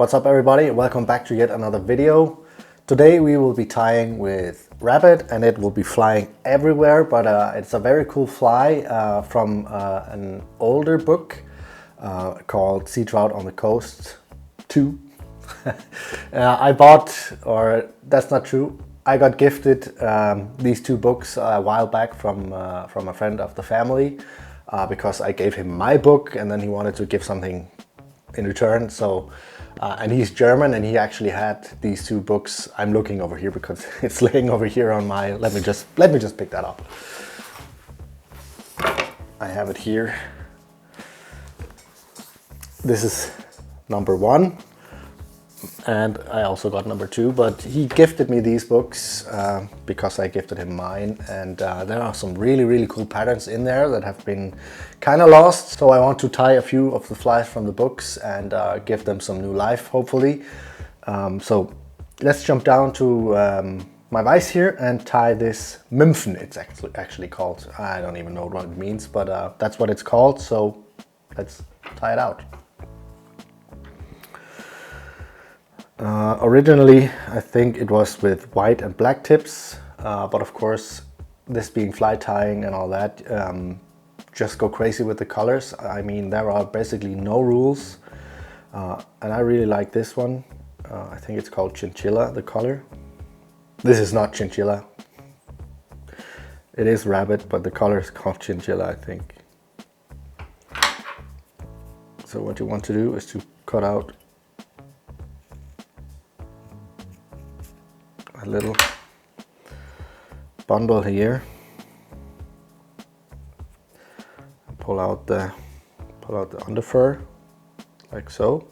What's up everybody? Welcome back to yet another video. Today we will be tying with rabbit and it will be flying everywhere, but it's a very cool fly from an older book called Sea Trout on the Coast 2. I bought, or that's not true, I got gifted these two books a while back from a friend of the family because I gave him my book and then he wanted to give something in return. So and he's German and he actually had these two books. I'm looking over here because it's laying over here on my, let me just pick that up. I have it here. This is number 1 and I also got number 2, but he gifted me these books because I gifted him mine, and there are some really cool patterns in there that have been kind of lost, so I want to tie a few of the flies from the books and give them some new life, hopefully. So let's jump down to my vise here and tie this Mymfen. It's actually called, I don't even know what it means, but that's what it's called, so let's tie it out. Originally, I think it was with white and black tips, but of course, this being fly tying and all that, just go crazy with the colors. I mean, there are basically no rules, and I really like this one. I think it's called Chinchilla, the color. This is not Chinchilla. It is rabbit, but the color is called Chinchilla, I think. So what you want to do is to cut out a little bundle here, pull out the underfur like so.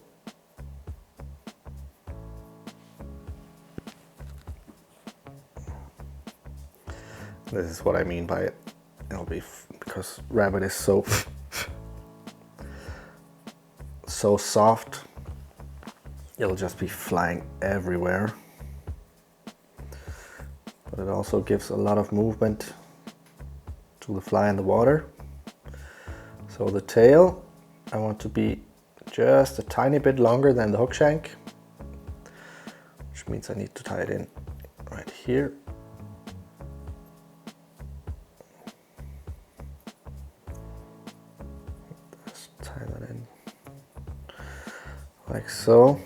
This is what I mean by it. It'll be because rabbit is so soft, it'll just be flying everywhere. But it also gives a lot of movement to the fly in the water. So the tail, I want to be just a tiny bit longer than the hook shank, which means I need to tie it in right here. Just tie that in like so.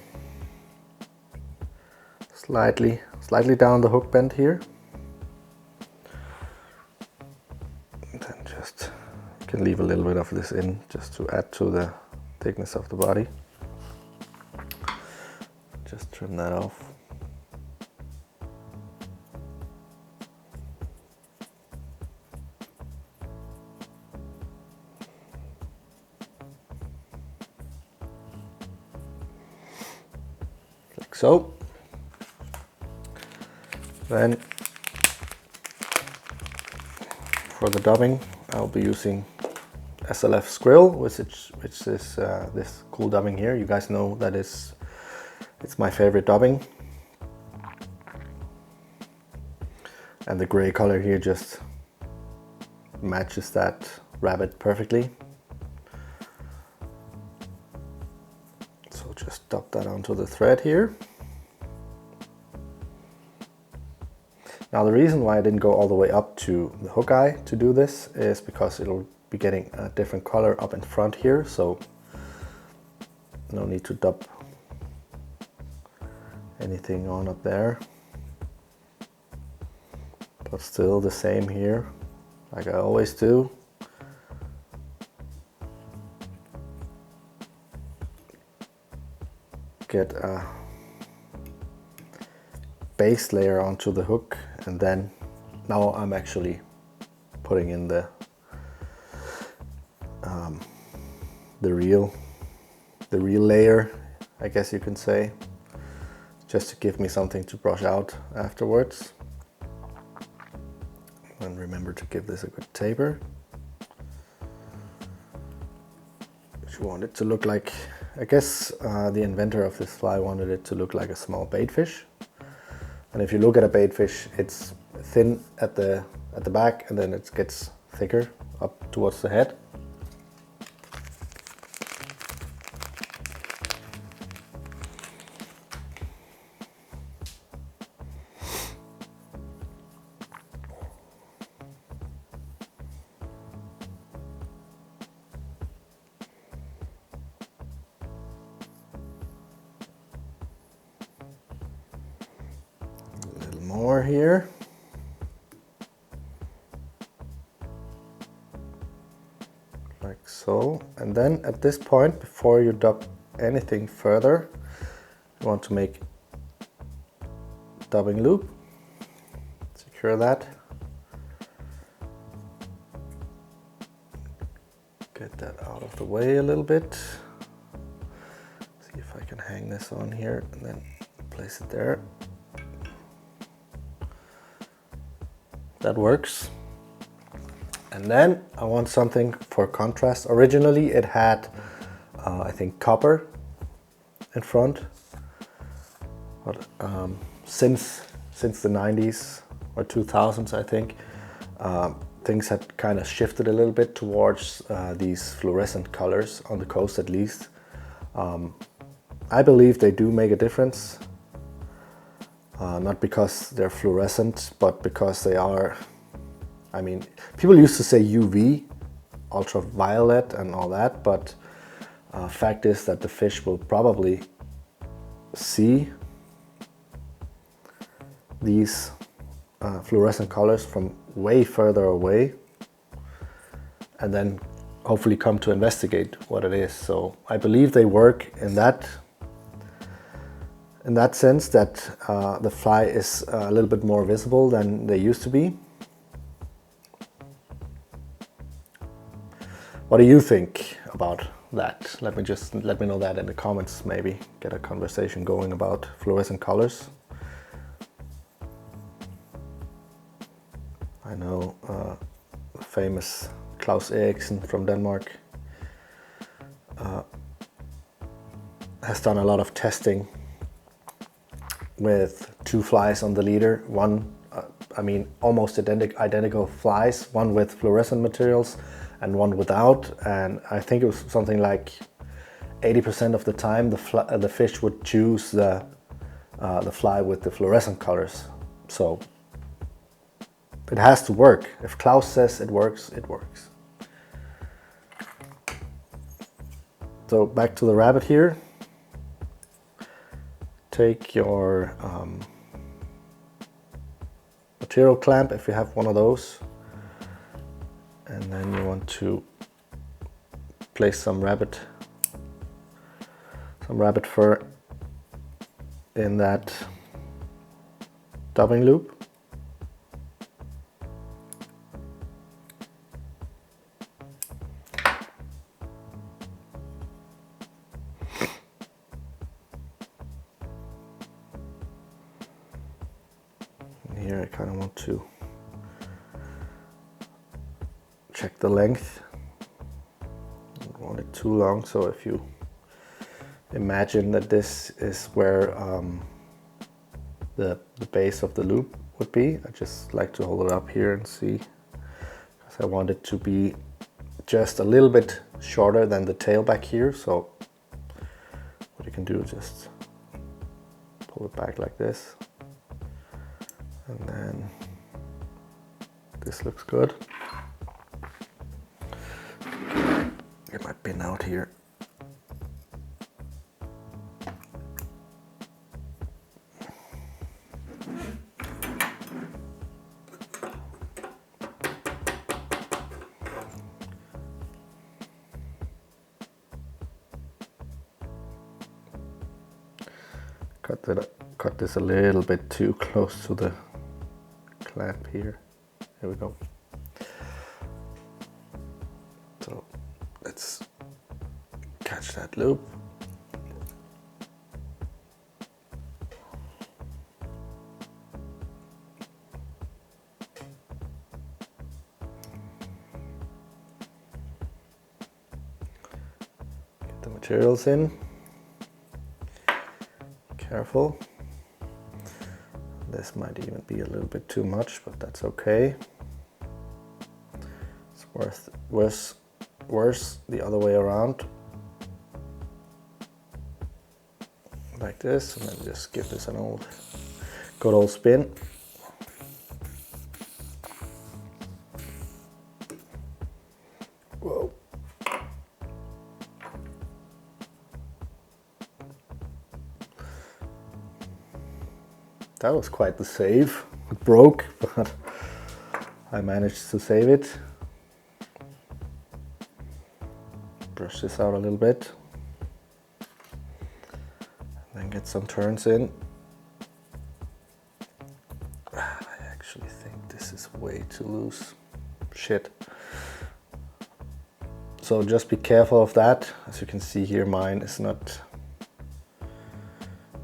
Slightly down the hook bend here. You can leave a little bit of this in just to add to the thickness of the body. Just trim that off. Like so. Then for the dubbing, I'll be using SLF Squirrel, which is this cool dubbing here. You guys know that it's my favorite dubbing. And the gray color here just matches that rabbit perfectly. So just dub that onto the thread here. Now the reason why I didn't go all the way up to the hook eye to do this is because it'll be getting a different color up in front here, so no need to dub anything on up there. But still the same here, like I always do. Get a base layer onto the hook, and then now I'm actually putting in the real layer, I guess you can say, just to give me something to brush out afterwards. And remember to give this a good taper. You want it to look like, I guess the inventor of this fly wanted it to look like a small baitfish. And if you look at a baitfish, it's thin at the back and then it gets thicker up towards the head. center here. Like so. And then at this point, before you dub anything further, you want to make dubbing loop. Secure that. Get that out of the way a little bit. See if I can hang this on here and then place it there. That works. And then I want something for contrast. Originally it had, I think, copper in front. But since the 90s or 2000s, I think, things had kind of shifted a little bit towards these fluorescent colors, on the coast at least. I believe they do make a difference. Not because they're fluorescent, but because they are, I mean, people used to say UV, ultraviolet and all that, but fact is that the fish will probably see these fluorescent colors from way further away and then hopefully come to investigate what it is. So I believe they work in that sense, that the fly is a little bit more visible than they used to be. What do you think about that? Let me know that in the comments, maybe get a conversation going about fluorescent colors. I know the famous Claus Eriksen from Denmark has done a lot of testing with two flies on the leader. One, I mean, almost identical flies, one with fluorescent materials and one without. And I think it was something like 80% of the time the fish would choose the fly with the fluorescent colors. So it has to work. If Claus says it works, it works. So back to the rabbit here. Take your material clamp, if you have one of those, and then you want to place some rabbit fur in that dubbing loop. Here I kind of want to check the length. I don't want it too long, so if you imagine that this is where the base of the loop would be, I just like to hold it up here and see, because I want it to be just a little bit shorter than the tail back here. So what you can do is just pull it back like this. And then this looks good. Get my pin out here. Cut this a little bit too close to the clamp here. There we go. So let's catch that loop. Get the materials in. Careful. This might even be a little bit too much, but that's okay. It's worse the other way around. Like this, and then just give this an good old spin. Whoa. That was quite the save. It broke, but I managed to save it. Brush this out a little bit. And then get some turns in. I actually think this is way too loose. Shit. So just be careful of that. As you can see here, mine is not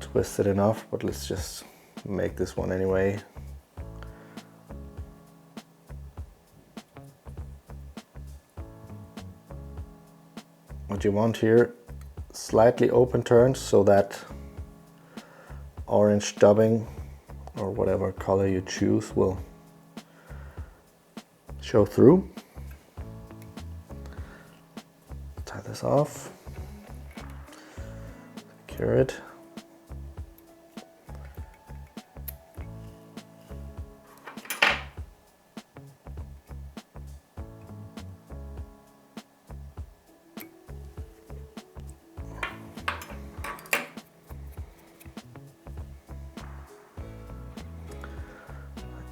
twisted enough, but let's just make this one anyway. What you want here, slightly open turns so that orange dubbing or whatever color you choose will show through. Tie this off, secure it.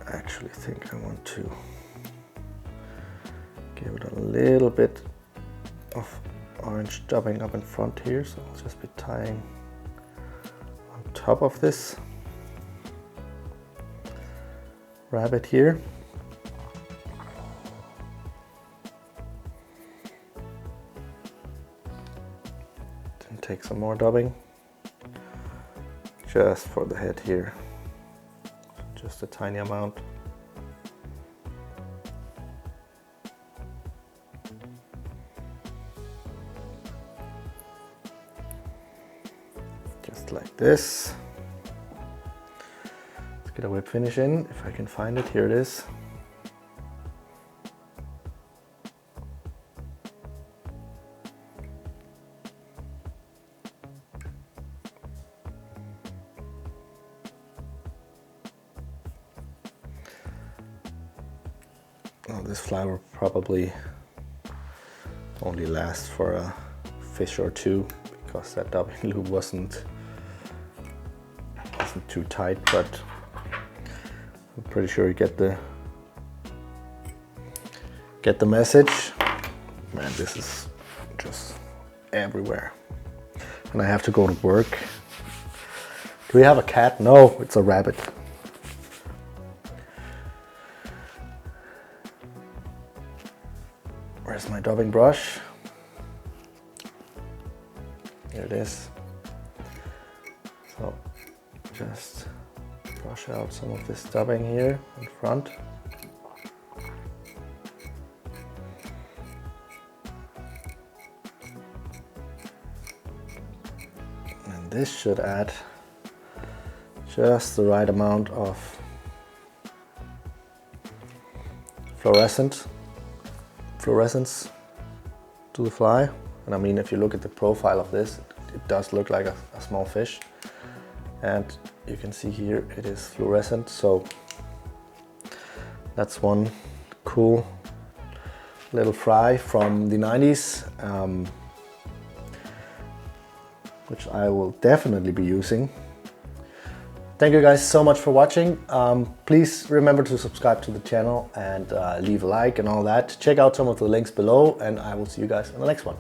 I actually think I want to give it a little bit of orange dubbing up in front here, so I'll just be tying on top of this rabbit here. Then take some more dubbing just for the head here. Just a tiny amount. Just like this. Let's get a whip finish in, if I can find it. Here it is. Well, this fly will probably only last for a fish or two because that dubbing loop wasn't too tight, but I'm pretty sure you get the message. Man, this is just everywhere. And I have to go to work. Do we have a cat? No, it's a rabbit. Where's my dubbing brush? Here it is. So just brush out some of this dubbing here in front. And this should add just the right amount of fluorescence to the fly. And I mean, if you look at the profile of this, it does look like a small fish. And you can see here it is fluorescent, so that's one cool little fry from the 90s, which I will definitely be using. Thank you guys so much for watching. Please remember to subscribe to the channel and leave a like and all that. Check out some of the links below, and I will see you guys in the next one.